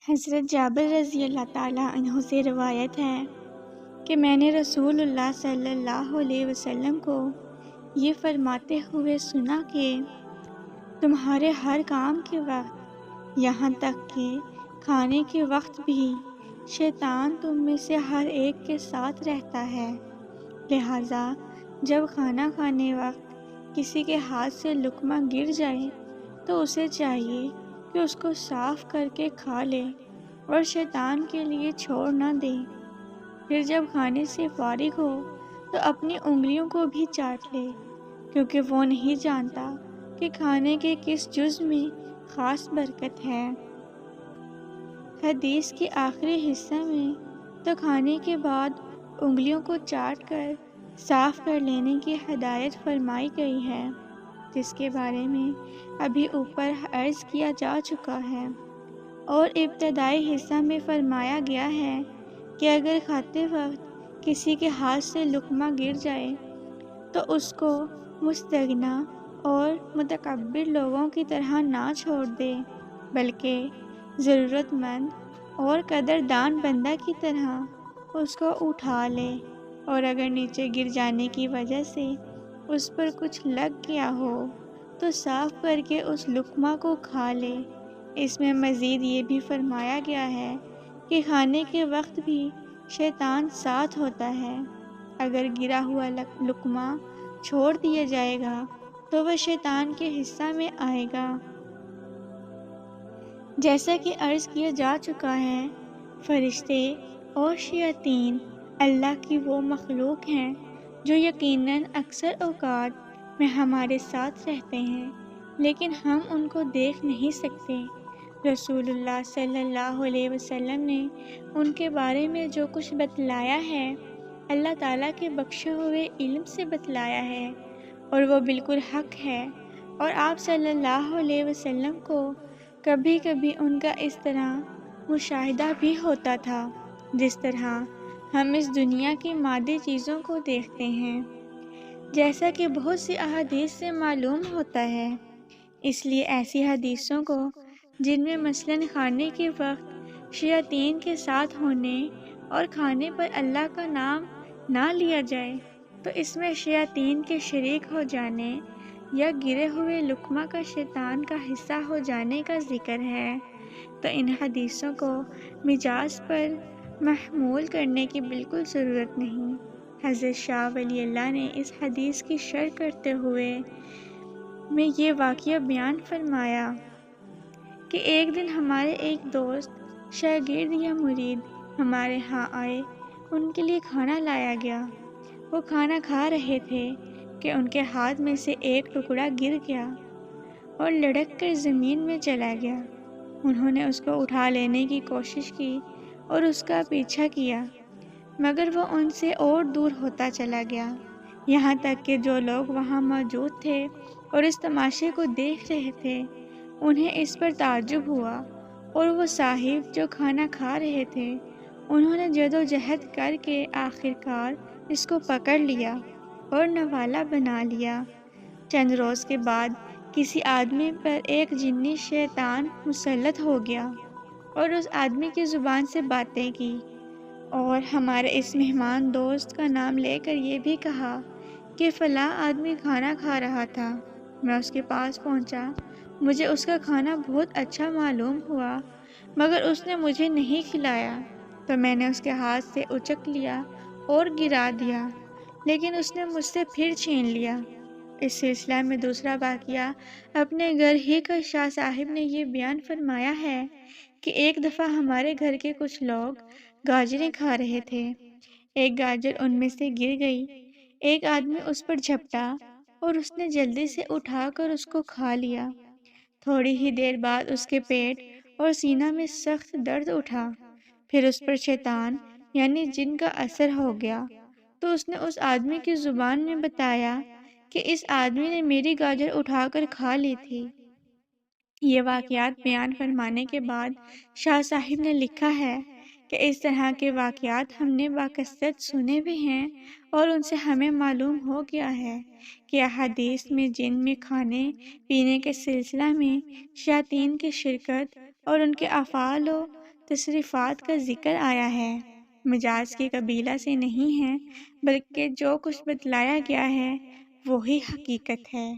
حضرت جابر رضی اللہ تعالیٰ عنہ سے روایت ہے کہ میں نے رسول اللہ صلی اللہ علیہ وسلم کو یہ فرماتے ہوئے سنا کہ تمہارے ہر کام کے وقت یہاں تک کہ کھانے کے وقت بھی شیطان تم میں سے ہر ایک کے ساتھ رہتا ہے، لہٰذا جب کھانا کھانے وقت کسی کے ہاتھ سے لقمہ گر جائے تو اسے چاہیے کہ اس کو صاف کر کے کھا لے اور شیطان کے لیے چھوڑ نہ دے۔ پھر جب کھانے سے فارغ ہو تو اپنی انگلیوں کو بھی چاٹ لے، کیونکہ وہ نہیں جانتا کہ کھانے کے کس جز میں خاص برکت ہے۔ حدیث کے آخری حصہ میں تو کھانے کے بعد انگلیوں کو چاٹ کر صاف کر لینے کی ہدایت فرمائی گئی ہے، جس کے بارے میں ابھی اوپر عرض کیا جا چکا ہے، اور ابتدائی حصہ میں فرمایا گیا ہے کہ اگر کھاتے وقت کسی کے ہاتھ سے لقمہ گر جائے تو اس کو مستغنا اور متکبر لوگوں کی طرح نہ چھوڑ دے، بلکہ ضرورت مند اور قدردان بندہ کی طرح اس کو اٹھا لے، اور اگر نیچے گر جانے کی وجہ سے اس پر کچھ لگ گیا ہو تو صاف کر کے اس لقمہ کو کھا لے۔ اس میں مزید یہ بھی فرمایا گیا ہے کہ کھانے کے وقت بھی شیطان ساتھ ہوتا ہے، اگر گرا ہوا لقمہ چھوڑ دیا جائے گا تو وہ شیطان کے حصہ میں آئے گا۔ جیسا کہ عرض کیا جا چکا ہے، فرشتے اور شیاطین اللہ کی وہ مخلوق ہیں جو یقیناً اکثر اوقات میں ہمارے ساتھ رہتے ہیں، لیکن ہم ان کو دیکھ نہیں سکتے۔ رسول اللہ صلی اللہ علیہ وسلم نے ان کے بارے میں جو کچھ بتلایا ہے، اللہ تعالیٰ کے بخشے ہوئے علم سے بتلایا ہے، اور وہ بالکل حق ہے، اور آپ صلی اللہ علیہ وسلم کو کبھی کبھی ان کا اس طرح مشاہدہ بھی ہوتا تھا جس طرح ہم اس دنیا کی مادی چیزوں کو دیکھتے ہیں، جیسا کہ بہت سی احادیث سے معلوم ہوتا ہے۔ اس لیے ایسی حدیثوں کو جن میں مثلاً کھانے کے وقت شیاطین کے ساتھ ہونے اور کھانے پر اللہ کا نام نہ لیا جائے تو اس میں شیاطین کے شریک ہو جانے یا گرے ہوئے لقمہ کا شیطان کا حصہ ہو جانے کا ذکر ہے، تو ان حدیثوں کو مجاز پر محمول کرنے کی بالکل ضرورت نہیں۔ حضرت شاہ ولی اللہ نے اس حدیث کی شرح کرتے ہوئے میں یہ واقعہ بیان فرمایا کہ ایک دن ہمارے ایک دوست شاگرد یا مرید ہمارے ہاں آئے، ان کے لیے کھانا لایا گیا۔ وہ کھانا کھا رہے تھے کہ ان کے ہاتھ میں سے ایک ٹکڑا گر گیا اور لڑک کر زمین میں چلا گیا۔ انہوں نے اس کو اٹھا لینے کی کوشش کی اور اس کا پیچھا کیا، مگر وہ ان سے اور دور ہوتا چلا گیا، یہاں تک کہ جو لوگ وہاں موجود تھے اور اس تماشے کو دیکھ رہے تھے انہیں اس پر تعجب ہوا، اور وہ صاحب جو کھانا کھا رہے تھے انہوں نے جدوجہد کر کے آخرکار اس کو پکڑ لیا اور نوالا بنا لیا۔ چند روز کے بعد کسی آدمی پر ایک جنی شیطان مسلط ہو گیا اور اس آدمی کی زبان سے باتیں کی، اور ہمارے اس مہمان دوست کا نام لے کر یہ بھی کہا کہ فلاں آدمی کھانا کھا رہا تھا، میں اس کے پاس پہنچا، مجھے اس کا کھانا بہت اچھا معلوم ہوا، مگر اس نے مجھے نہیں کھلایا، تو میں نے اس کے ہاتھ سے اچک لیا اور گرا دیا، لیکن اس نے مجھ سے پھر چھین لیا۔ اس سلسلہ میں دوسرا واقعہ اپنے گھر ہی کا شاہ صاحب نے یہ بیان فرمایا ہے کہ ایک دفعہ ہمارے گھر کے کچھ لوگ گاجریں کھا رہے تھے، ایک گاجر ان میں سے گر گئی، ایک آدمی اس پر جھپٹا اور اس نے جلدی سے اٹھا کر اس کو کھا لیا۔ تھوڑی ہی دیر بعد اس کے پیٹ اور سینہ میں سخت درد اٹھا، پھر اس پر شیطان یعنی جن کا اثر ہو گیا، تو اس نے اس آدمی کی زبان میں بتایا کہ اس آدمی نے میری گاجر اٹھا کر کھا لی تھی۔ یہ واقعات بیان فرمانے کے بعد شاہ صاحب نے لکھا ہے کہ اس طرح کے واقعات ہم نے باکثرت سنے بھی ہیں، اور ان سے ہمیں معلوم ہو گیا ہے کہ احادیث میں جن میں کھانے پینے کے سلسلہ میں شیاطین کی شرکت اور ان کے افعال و تصریفات کا ذکر آیا ہے مجاز کے قبیلہ سے نہیں ہیں، بلکہ جو کچھ بتلایا گیا ہے وہی حقیقت ہے۔